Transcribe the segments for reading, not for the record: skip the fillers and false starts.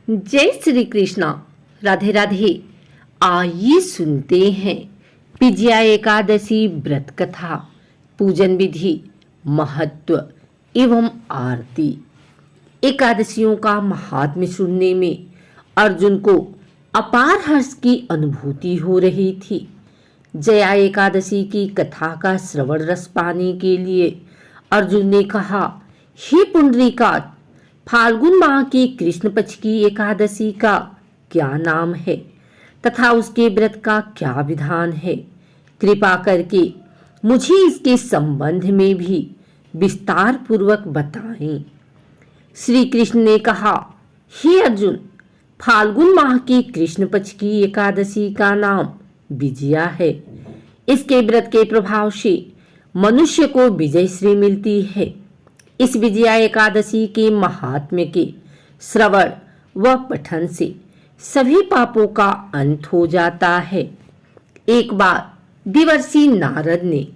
जय श्री कृष्णा। राधे राधे। आइए सुनते हैं विजया एकादशी व्रत कथा, पूजन विधि, महत्व एवं आरती। एकादशियों का महात्म्य सुनने में अर्जुन को अपार हर्ष की अनुभूति हो रही थी। जया एकादशी की कथा का श्रवण रस पाने के लिए अर्जुन ने कहा, हे पुंडरीकाक्ष, फाल्गुन माह की कृष्ण पक्ष की एकादशी का क्या नाम है तथा उसके व्रत का क्या विधान है? कृपा करके मुझे इसके संबंध में भी विस्तार पूर्वक बताएं। श्री कृष्ण ने कहा, हे अर्जुन, फाल्गुन माह की कृष्ण पक्ष की एकादशी का नाम विजया है। इसके व्रत के प्रभाव से मनुष्य को विजय श्री मिलती है। इस विजया एकादशी के महात्म्य के श्रवण व पठन से सभी पापों का अंत हो जाता है। एक बार देवर्षि नारद ने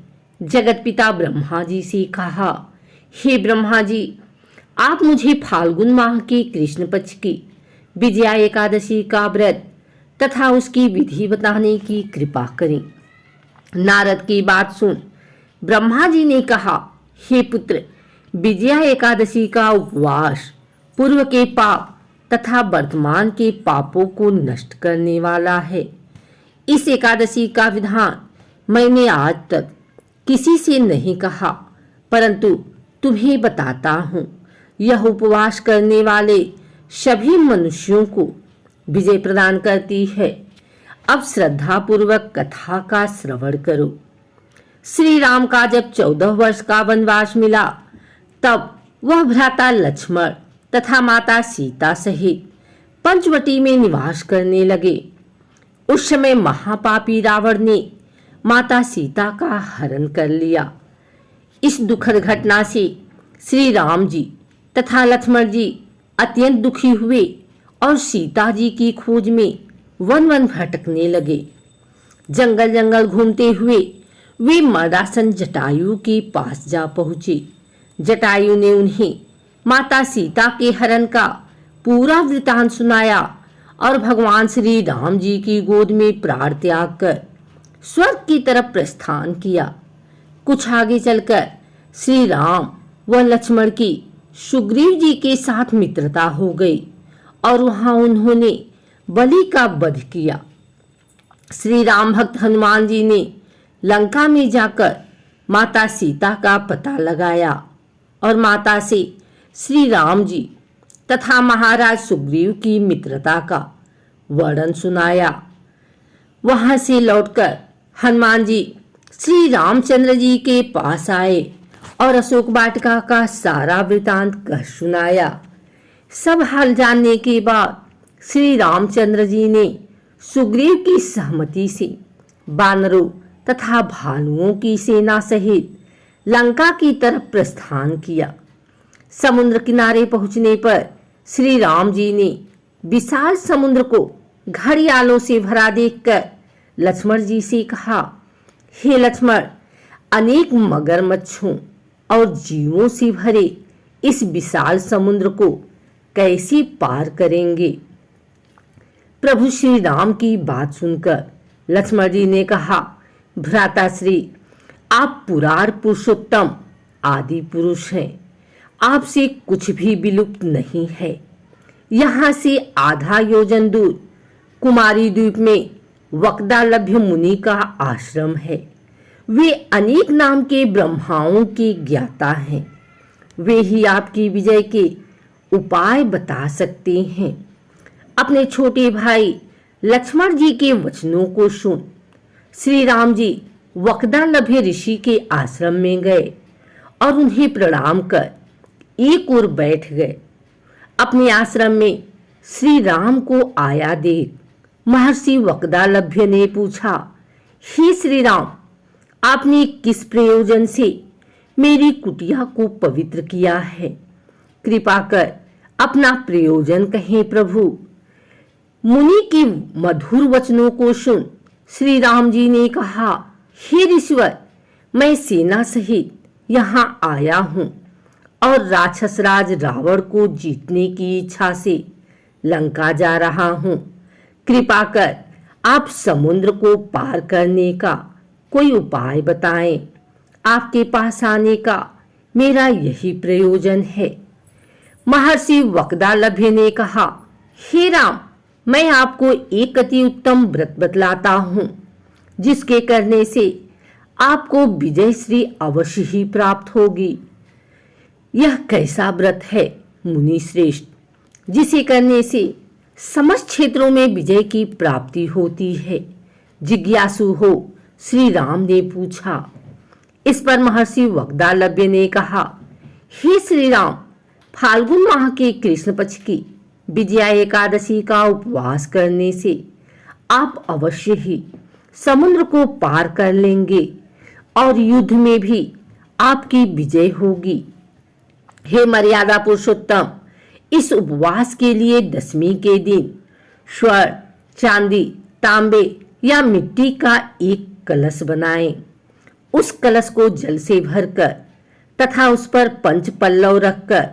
जगत पिता ब्रह्मा जी से कहा, हे ब्रह्मा जी, आप मुझे फाल्गुन माह की कृष्ण पक्ष की विजया एकादशी का व्रत तथा उसकी विधि बताने की कृपा करें। नारद की बात सुन ब्रह्मा जी ने कहा, हे पुत्र, विजया एकादशी का उपवास पूर्व के पाप तथा वर्तमान के पापों को नष्ट करने वाला है। इस एकादशी का विधान मैंने आज तक किसी से नहीं कहा, परंतु तुम्हें बताता हूँ। यह उपवास करने वाले सभी मनुष्यों को विजय प्रदान करती है। अब श्रद्धा पूर्वक कथा का श्रवण करो। श्री राम का जब 14 वर्ष का वनवास मिला, तब वह भ्राता लक्ष्मण तथा माता सीता सहित पंचवटी में निवास करने लगे। उस समय महापापी रावण ने माता सीता का हरण कर लिया। इस दुखद घटना से श्री राम जी तथा लक्ष्मण जी अत्यंत दुखी हुए और सीता जी की खोज में वन वन भटकने लगे। जंगल जंगल घूमते हुए वे मदासन जटायु के पास जा पहुंचे। जटायु ने उन्हें माता सीता के हरण का पूरा वृतांत सुनाया और भगवान श्री राम जी की गोद में प्राण त्याग कर स्वर्ग की तरफ प्रस्थान किया। कुछ आगे चलकर श्री राम व लक्ष्मण की सुग्रीव जी के साथ मित्रता हो गई और वहां उन्होंने बलि का वध किया। श्री राम भक्त हनुमान जी ने लंका में जाकर माता सीता का पता लगाया और माता से श्री राम जी तथा महाराज सुग्रीव की मित्रता का वर्णन सुनाया। वहां से लौटकर हनुमान जी श्री रामचंद्र जी के पास आए और अशोक वाटिका का सारा वृतांत कह सुनाया। सब हाल जानने के बाद श्री रामचंद्र जी ने सुग्रीव की सहमति से बानरों तथा भालुओं की सेना सहित लंका की तरफ प्रस्थान किया। समुद्र किनारे पहुंचने पर श्री राम जी ने विशाल समुद्र को घड़ियालों से भरा देखकर लक्ष्मण जी से कहा, हे लक्ष्मण, अनेक मगरमच्छों और जीवों से भरे इस विशाल समुद्र को कैसे पार करेंगे? प्रभु श्री राम की बात सुनकर लक्ष्मण जी ने कहा, भ्राताश्री, आप पुराण पुरुषोत्तम आदि पुरुष हैं। आपसे कुछ भी विलुप्त नहीं है। यहाँ से आधा योजन दूर कुमारी द्वीप में वक्दालभ्य मुनि का आश्रम है। वे अनेक नाम के ब्रह्माओं के ज्ञाता हैं। वे ही आपकी विजय के उपाय बता सकते हैं। अपने छोटे भाई लक्ष्मण जी के वचनों को सुन श्री राम जी वक्दालभ्य ऋषि के आश्रम में गए और उन्हें प्रणाम कर एक ओर बैठ गए। अपने आश्रम में श्री राम को आया देख महर्षि वक्दालभ्य ने पूछा, हे श्री राम, आपने किस प्रयोजन से मेरी कुटिया को पवित्र किया है? कृपा कर अपना प्रयोजन कहें प्रभु। मुनि के मधुर वचनों को सुन श्री राम जी ने कहा, हे ऋषिवर, मैं सेना सहित यहाँ आया हूँ और राक्षस राज रावण को जीतने की इच्छा से लंका जा रहा हूं। कृपा कर आप समुद्र को पार करने का कोई उपाय बताएं। आपके पास आने का मेरा यही प्रयोजन है। महर्षि वक्दालभ्य ने कहा, हे राम, मैं आपको एक अति उत्तम व्रत बतलाता हूं, जिसके करने से आपको विजय श्री अवश्य ही प्राप्त होगी। यह कैसा व्रत है मुनि श्रेष्ठ, जिसे करने से समस्त क्षेत्रों में विजय की प्राप्ति होती है? जिज्ञासु हो श्री राम ने पूछा। इस पर महर्षि वक्दालभ्य ने कहा, हे श्री राम, फाल्गुन माह के कृष्ण पक्ष की विजया एकादशी का उपवास करने से आप अवश्य ही समुद्र को पार कर लेंगे और युद्ध में भी आपकी विजय होगी। हे मर्यादा पुरुषोत्तम, इस उपवास के लिए दशमी के दिन स्वर्ण, चांदी, तांबे या मिट्टी का एक कलश बनाएं। उस कलश को जल से भरकर तथा उस पर पंच पल्लव रखकर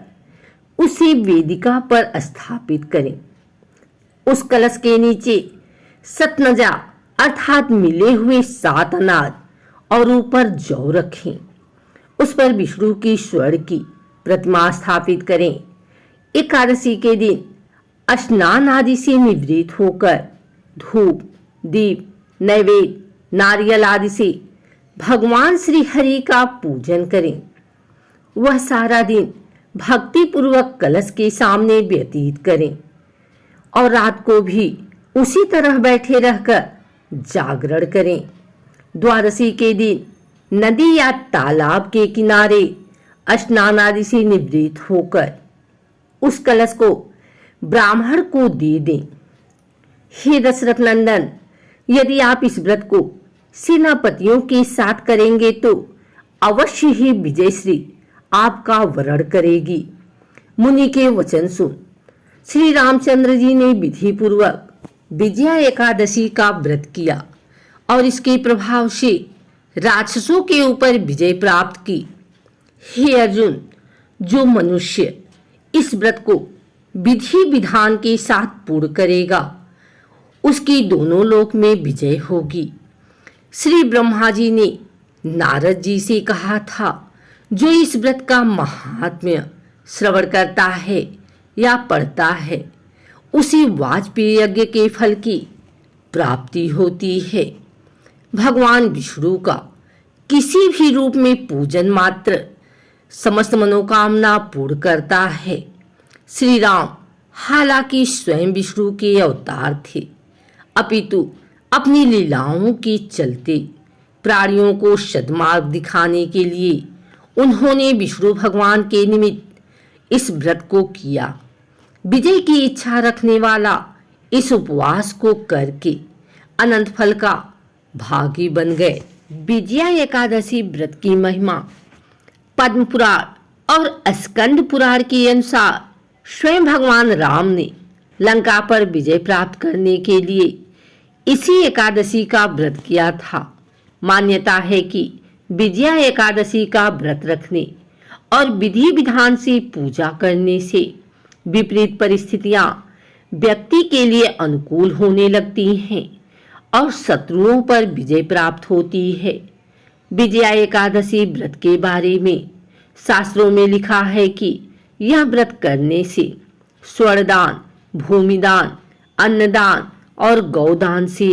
उसे वेदिका पर स्थापित करें। उस कलश के नीचे सतनजा अर्थात मिले हुए 7 अनाज और ऊपर जौ रखें। उस पर विष्णु की स्वर्ण की प्रतिमा स्थापित करें। एकादशी के दिन स्नान आदि से निवृत्त होकर धूप, दीप, नैवेद्य, नारियल आदि से भगवान श्री हरि का पूजन करें। वह सारा दिन भक्ति पूर्वक कलश के सामने व्यतीत करें और रात को भी उसी तरह बैठे रहकर जागरण करें। द्वादशी के दिन नदी या तालाब के किनारे स्नान आदि से निवृत्त होकर उस कलश को ब्राह्मण को दे दें। हे दशरथ नंदन, यदि आप इस व्रत को सेनापतियों के साथ करेंगे तो अवश्य ही विजयश्री आपका वरण करेगी। मुनि के वचन सुन श्री रामचंद्र जी ने विधि पूर्वक विजया एकादशी का व्रत किया और इसके प्रभाव से राक्षसों के ऊपर विजय प्राप्त की। हे अर्जुन, जो मनुष्य इस व्रत को विधि विधान के साथ पूर्ण करेगा, उसकी दोनों लोक में विजय होगी। श्री ब्रह्मा जी ने नारद जी से कहा था, जो इस व्रत का महात्म्य श्रवण करता है या पढ़ता है, उसी वाजपेय यज्ञ के फल की प्राप्ति होती है। भगवान विष्णु का किसी भी रूप में पूजन मात्र समस्त मनोकामना पूर्ण करता है। श्री राम हालांकि स्वयं विष्णु के अवतार थे, अपितु अपनी लीलाओं के चलते प्राणियों को सद्मार्ग दिखाने के लिए उन्होंने विष्णु भगवान के निमित्त इस व्रत को किया। विजय की इच्छा रखने वाला इस उपवास को करके अनंत फल का भागी बन गए। विजया एकादशी व्रत की महिमा पद्म पुराण और स्कंद पुराण के अनुसार स्वयं भगवान राम ने लंका पर विजय प्राप्त करने के लिए इसी एकादशी का व्रत किया था। मान्यता है कि विजया एकादशी का व्रत रखने और विधि विधान से पूजा करने से विपरीत परिस्थितियां व्यक्ति के लिए अनुकूल होने लगती हैं और शत्रुओं पर विजय प्राप्त होती है। विजया एकादशी व्रत के बारे में शास्त्रों में लिखा है कि यह व्रत करने से स्वर्णदान, भूमिदान, अन्नदान और गौदान से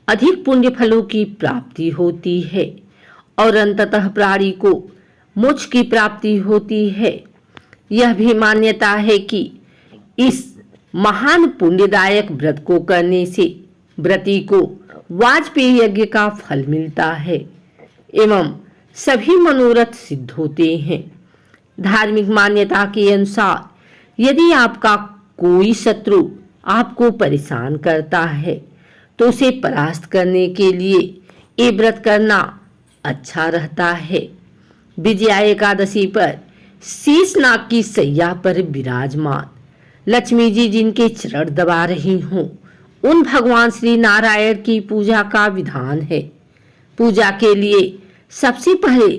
अधिक पुण्य फलों की प्राप्ति होती है और अंततः प्राणी को मोक्ष की प्राप्ति होती है। यह भी मान्यता है कि इस महान पुण्यदायक व्रत को करने से व्रती को वाजपेय यज्ञ का फल मिलता है एवं सभी मनोरथ सिद्ध होते हैं। धार्मिक मान्यता के अनुसार यदि आपका कोई शत्रु आपको परेशान करता है तो उसे परास्त करने के लिए ये व्रत करना अच्छा रहता है। विजया एकादशी पर शेषनाग की सैया पर विराजमान लक्ष्मी जी जिनके चरण दबा रही हों, उन भगवान श्री नारायण की पूजा का विधान है। पूजा के लिए सबसे पहले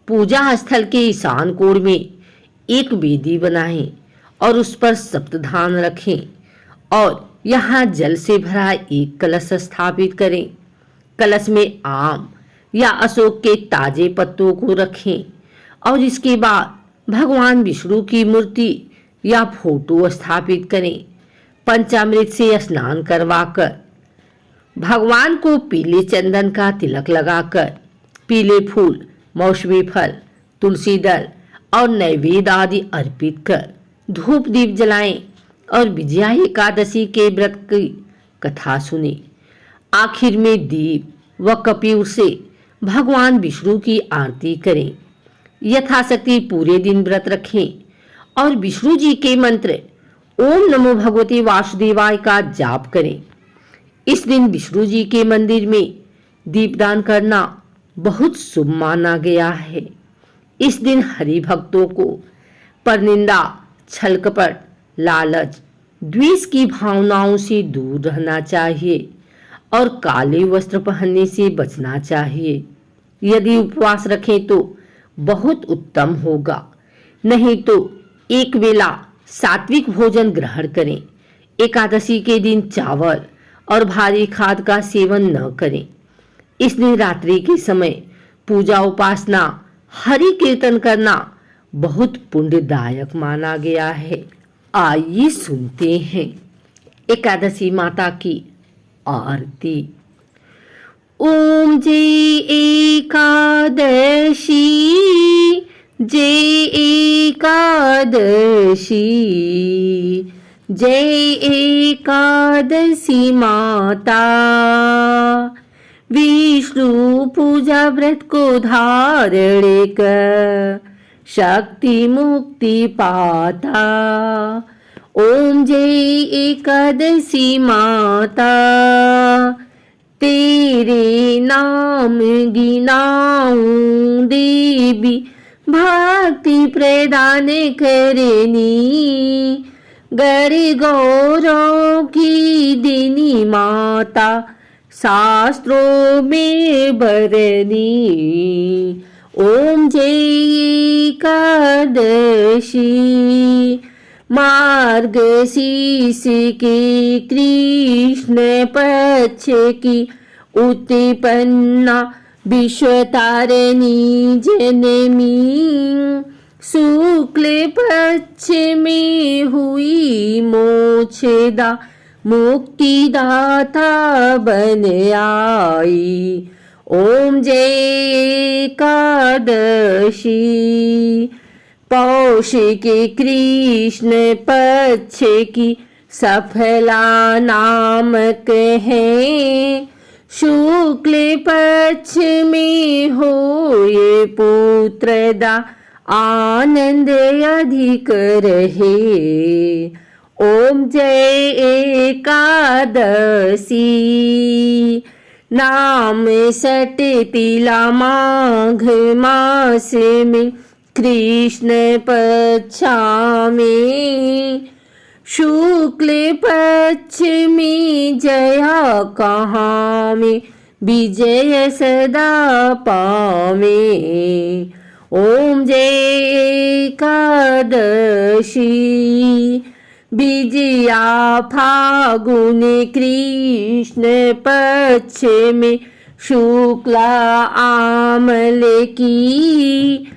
पूजा स्थल के ईशान कोण में एक वेदी बनाएं और उस पर सप्तधान रखें और यहाँ जल से भरा एक कलश स्थापित करें। कलश में आम या अशोक के ताजे पत्तों को रखें और इसके बाद भगवान विष्णु की मूर्ति या फोटो स्थापित करें। पंचामृत से स्नान करवाकर भगवान को पीले चंदन का तिलक लगाकर पीले फूल, मौसमी फल, तुलसी दल और नैवेद्य आदि अर्पित कर धूप दीप जलाएं और विजया एकादशी के व्रत की कथा सुने। आखिर में दीप व कपूर से भगवान विष्णु की आरती करें। यथाशक्ति पूरे दिन व्रत रखें और विष्णु जी के मंत्र ओम नमो भगवते वासुदेवाय का जाप करें। इस दिन विष्णु जी के मंदिर में दीपदान करना बहुत शुभ माना गया है। इस दिन हरि भक्तों को परनिंदा, छल कपट, लालच, द्वेष की भावनाओं से दूर रहना चाहिए और काले वस्त्र पहनने से बचना चाहिए। यदि उपवास रखें तो बहुत उत्तम होगा, नहीं तो एक वेला सात्विक भोजन ग्रहण करें। एकादशी के दिन चावल और भारी खाद्य का सेवन न करें। इस दिन रात्रि के समय पूजा उपासना, हरि कीर्तन करना बहुत पुण्यदायक माना गया है। आइए सुनते हैं एकादशी माता की आरती। ओम जय एकादशी, जय एकादशी, जय एकादशी माता। विष्णु पूजा व्रत को धारण कर शक्ति मुक्ति पाता। ओम जय एकादशी माता, तेरे नाम गिनाऊं देवी, भक्ति प्रदान करनी। गर गौरव की देनी माता, शास्त्रों में बरनी। ओम जय एकादशी, मार्गशीर्ष के कृष्ण पक्ष की उत्पन्ना विश्वतारिणी जननी। शुक्ल पक्ष में हुई मोक्षदा, मुक्तिदाता बन आई। ओम जय एकादशी, पौष के कृष्ण पक्ष की सफला नामक है। शुक्ल पक्ष में होए पुत्रदा, आनंद अधिक रहे। ओम जय एकादशी, नाम सट तिला माघ मास में कृष्ण पक्षा में। शुक्ल पक्ष में जया कहाँ में, विजय सदा पावे। ओम जय एकादशी, विजया फागुन कृष्ण पक्ष में शुक्ला आमल की।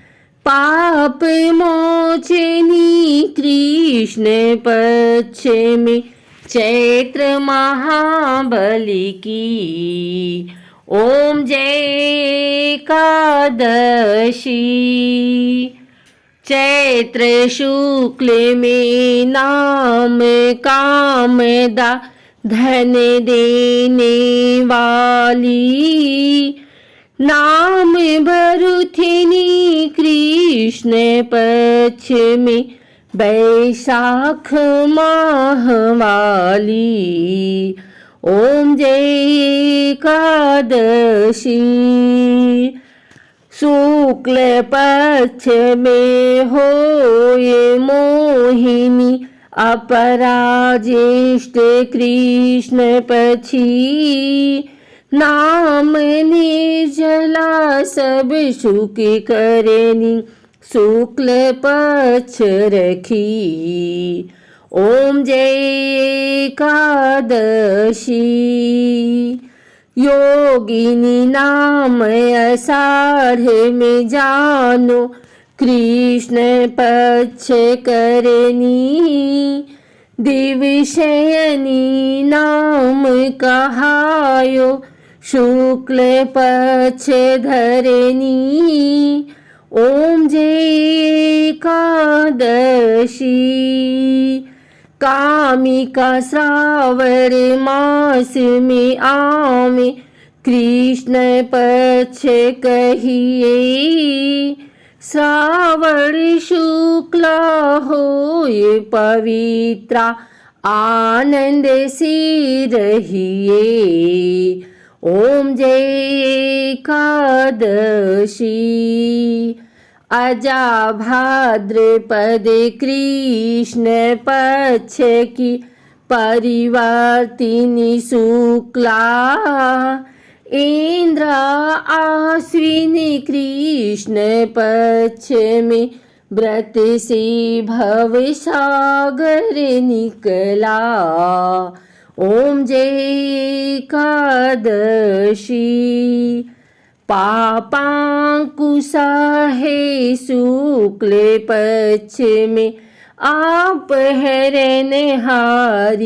पाप मोचनी कृष्ण पक्ष में चैत्र महाबली की। ओम जय एकादशी, चैत्र शुक्ल में नाम कामदा, धन देने वाली। नाम भरुथिनी कृष्ण पक्ष में बैसाख माह वाली। ओम जय एकादशी, शुक्ल पक्ष में होए मोहिनी, अपरा ज्येष्ठ कृष्ण पक्षी। नाम निर्जला सब सुख करनी, शुक्ल पक्ष रखी। ओम जय एकादशी। योगिनी नाम आषाढ़ में जानो, कृष्ण पक्ष करनी। दिविशयनी नाम कहायो, शुक्ल पक्ष धरनी। ओम जय एकादशी। कामिका श्रावण मास में आवे, कृष्ण पक्ष कहिए। श्रावण शुक्ल होए पवित्रा, आनंद से रहिए। ओम जय एकादशी। अजा भाद्रपद कृष्ण पक्ष की परिवर्तिनी शुक्ला। इंद्र आश्विनी कृष्ण पक्ष में व्रत से भव सागर निकला। ओम जय एकादशी। पापांकुशा है शुक्ल पक्ष में आप हरणहारी।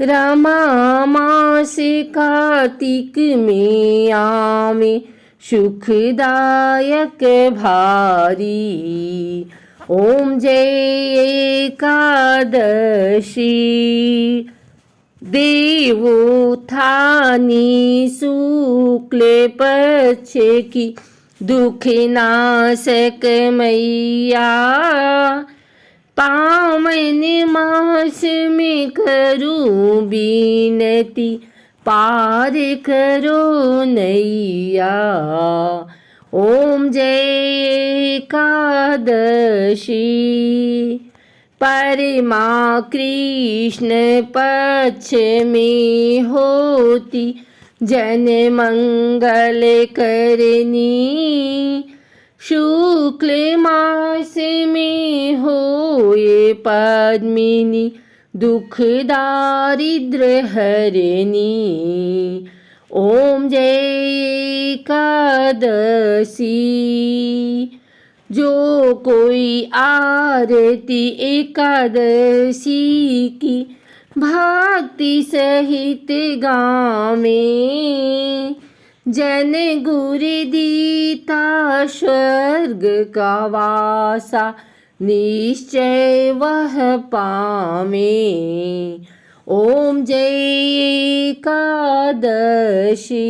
रमा मास कार्तिक में आवे, सुखदायक भारी। ओम जय एकादशी। देवोत्थानी शुक्ल पक्ष की दुख नाशक मैया। पावन मास में करूं बीनती, पार करो नैया। ओम जय एकादशी। परमा कृष्ण पक्ष में होती, जन मंगल करनी। शुक्ल मास में होए पद्मिनी, दुख दारिद्र हरनी। ओम जय एकादशी। जो कोई आरती एकादशी की भक्ति सहित गावे, जन गुरु दीता स्वर्ग का वासा निश्चय वह पावे। ओम जय एकादशी।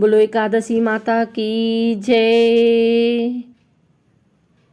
बोलो एकादशी माता की जय।